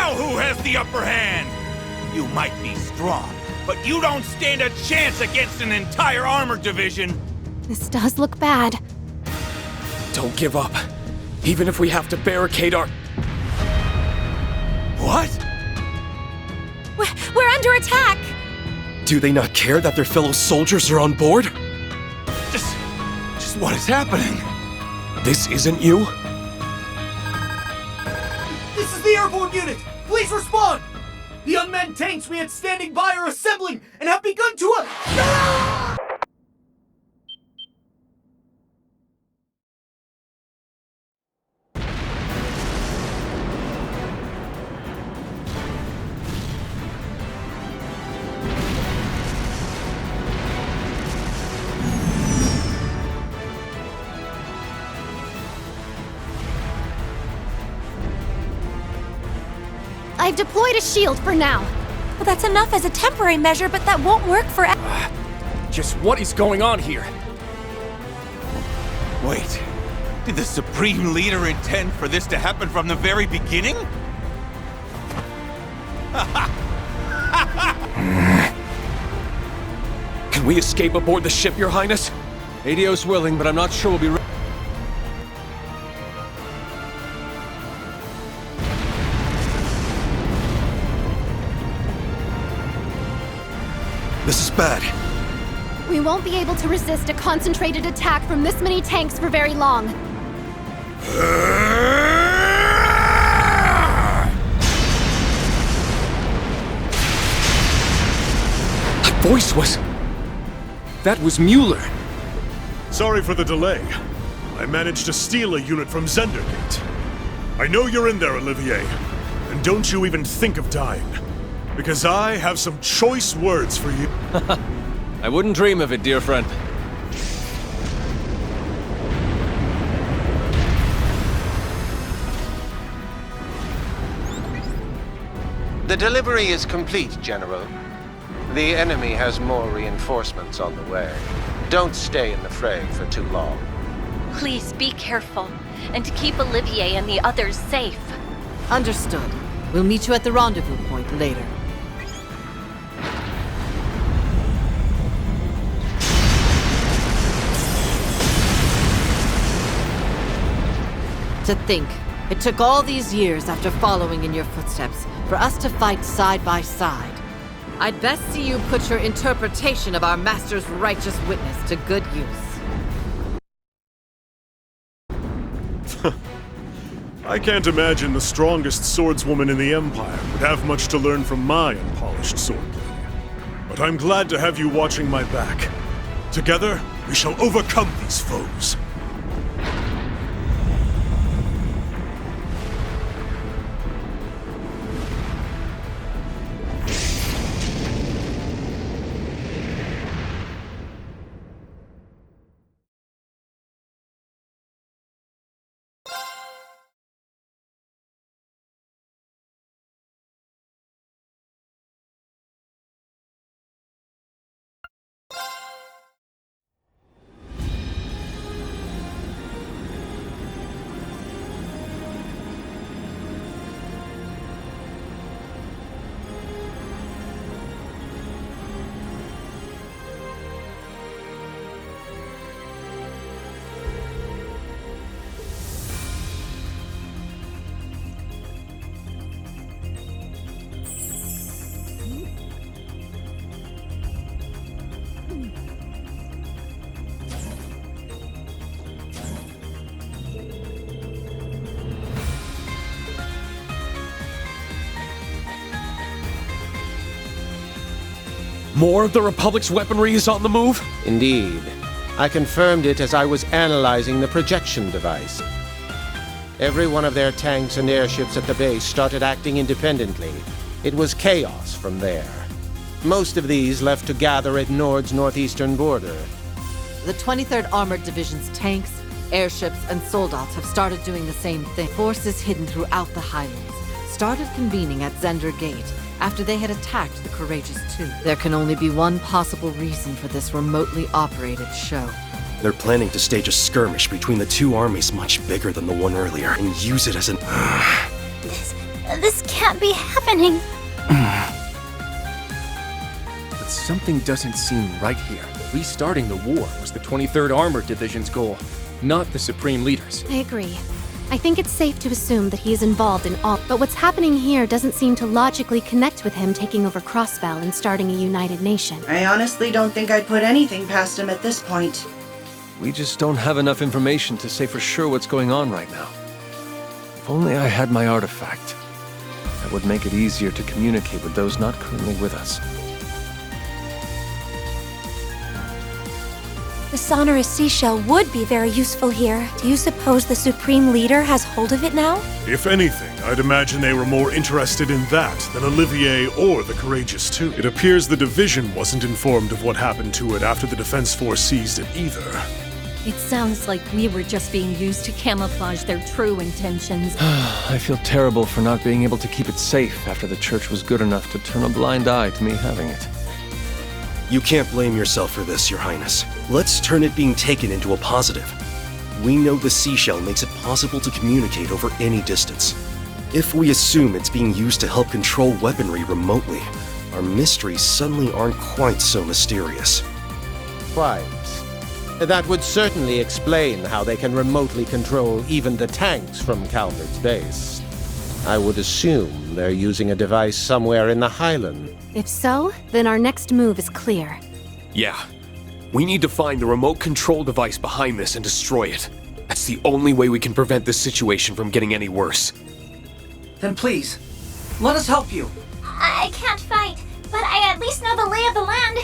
Now who has the upper hand? You might be strong, but you don't stand a chance against an entire armored division! This does look bad. Don't give up. Even if we have to barricade our... What? We're under attack! Do they not care that their fellow soldiers are on board? Just what is happening? This isn't you? This is the airborne unit! Please respond! The unmanned tanks we had standing by are assembling and have begun to I've deployed a shield for now. Well, that's enough as a temporary measure, but that won't work for... Just what is going on here? Wait, did the Supreme Leader intend for this to happen from the very beginning? Can we escape aboard the ship, Your Highness? Arios willing, but I'm not sure we'll be ready. This is bad. We won't be able to resist a concentrated attack from this many tanks for very long. That voice was... That was Mueller. Sorry for the delay. I managed to steal a unit from Zendergate. I know you're in there, Olivier. And don't you even think of dying. Because I have some choice words for you. I wouldn't dream of it, dear friend. The delivery is complete, General. The enemy has more reinforcements on the way. Don't stay in the fray for too long. Please be careful, and to keep Olivier and the others safe. Understood. We'll meet you at the rendezvous point later. To think, it took all these years after following in your footsteps for us to fight side by side. I'd best see you put your interpretation of our master's righteous witness to good use. I can't imagine the strongest swordswoman in the Empire would have much to learn from my unpolished swordplay. But I'm glad to have you watching my back. Together, we shall overcome these foes. More of the Republic's weaponry is on the move? Indeed. I confirmed it as I was analyzing the projection device. Every one of their tanks and airships at the base started acting independently. It was chaos from there. Most of these left to gather at Nord's northeastern border. The 23rd Armored Division's tanks, airships, and soldats have started doing the same thing. Forces hidden throughout the Highlands started convening at Zender Gate after they had attacked the Courageous Two. There can only be one possible reason for this remotely operated show. They're planning to stage a skirmish between the two armies much bigger than the one earlier, and use it as an... This can't be happening. But something doesn't seem right here. Restarting the war was the 23rd Armored Division's goal, not the Supreme Leaders. I agree. I think it's safe to assume that he is involved in all, but what's happening here doesn't seem to logically connect with him taking over Crossbell and starting a united nation. I honestly don't think I'd put anything past him at this point. We just don't have enough information to say for sure what's going on right now. If only I had my artifact. That would make it easier to communicate with those not currently with us. The sonorous seashell would be very useful here. Do you suppose the Supreme Leader has hold of it now? If anything, I'd imagine they were more interested in that than Olivier or the Courageous 2. It appears the Division wasn't informed of what happened to it after the Defense Force seized it either. It sounds like we were just being used to camouflage their true intentions. I feel terrible for not being able to keep it safe after the Church was good enough to turn a blind eye to me having it. You can't blame yourself for this, Your Highness. Let's turn it being taken into a positive. We know the seashell makes it possible to communicate over any distance. If we assume it's being used to help control weaponry remotely, our mysteries suddenly aren't quite so mysterious. Quite. That would certainly explain how they can remotely control even the tanks from Calvert's base. I would assume they're using a device somewhere in the Highland. If so, then our next move is clear. Yeah. We need to find the remote control device behind this and destroy it. That's the only way we can prevent this situation from getting any worse. Then please, let us help you. I can't fight, but I at least know the lay of the land.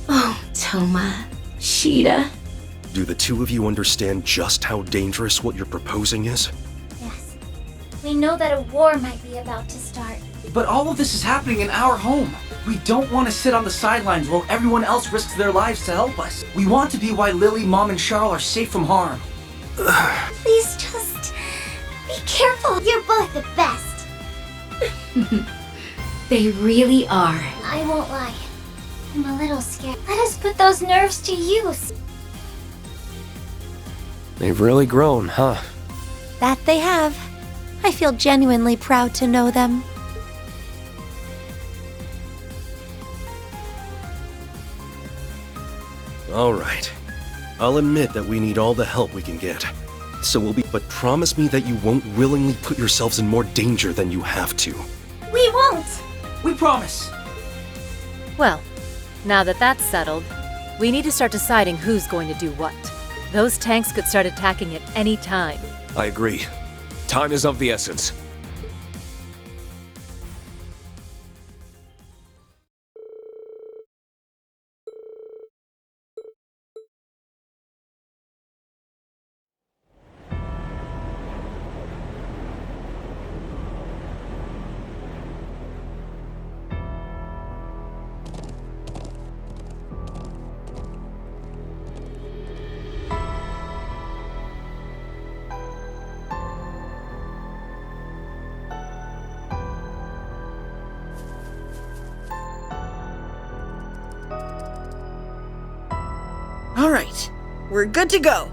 Oh, Toma. Sheeta. Do the two of you understand just how dangerous what you're proposing is? Yes. We know that a war might be about to start. But all of this is happening in our home. We don't want to sit on the sidelines while everyone else risks their lives to help us. We want to be why Lily, Mom, and Charles are safe from harm. Please just be careful. You're both the best. They really are. I won't lie. I'm a little scared. Let us put those nerves to use. They've really grown, huh? That they have. I feel genuinely proud to know them. All right. I'll admit that we need all the help we can get. But promise me that you won't willingly put yourselves in more danger than you have to. We won't! We promise! Well, now that that's settled, we need to start deciding who's going to do what. Those tanks could start attacking at any time. I agree. Time is of the essence. All right, we're good to go.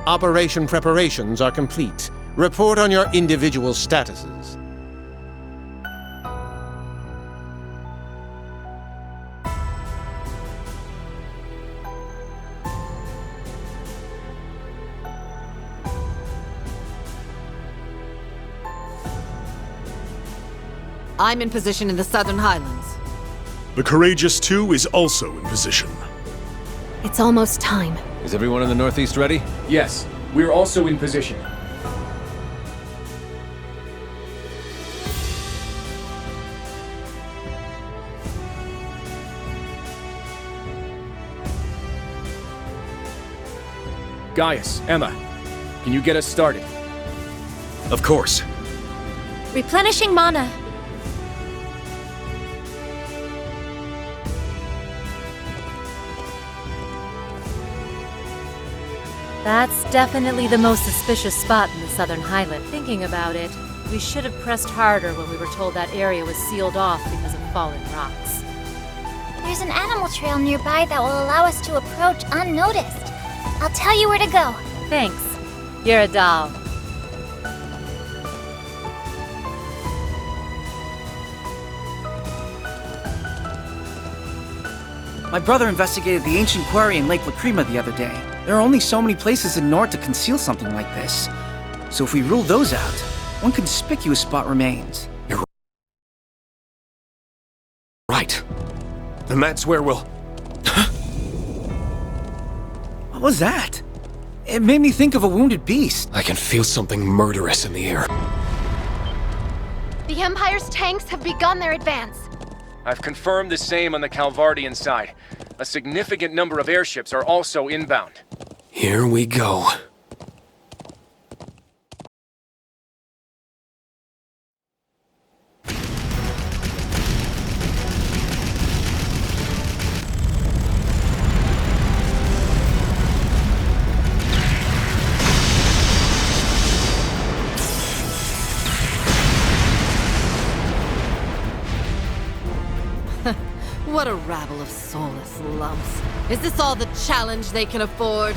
Operation preparations are complete. Report on your individual statuses. I'm in position in the Southern Highlands. The Courageous 2 is also in position. It's almost time. Is everyone in the Northeast ready? Yes, we're also in position. Gaius, Emma, can you get us started? Of course. Replenishing mana. That's definitely the most suspicious spot in the Southern Highland. Thinking about it, we should have pressed harder when we were told that area was sealed off because of fallen rocks. There's an animal trail nearby that will allow us to approach unnoticed. I'll tell you where to go. Thanks. You're a doll. My brother investigated the ancient quarry in Lake Lacrima the other day. There are only so many places in Nord to conceal something like this. So if we rule those out, one conspicuous spot remains. You're right. And that's where we'll... What was that? It made me think of a wounded beast. I can feel something murderous in the air. The Empire's tanks have begun their advance. I've confirmed the same on the Calvardian side. A significant number of airships are also inbound. Here we go. What a rabble of soulless lumps. Is this all the challenge they can afford?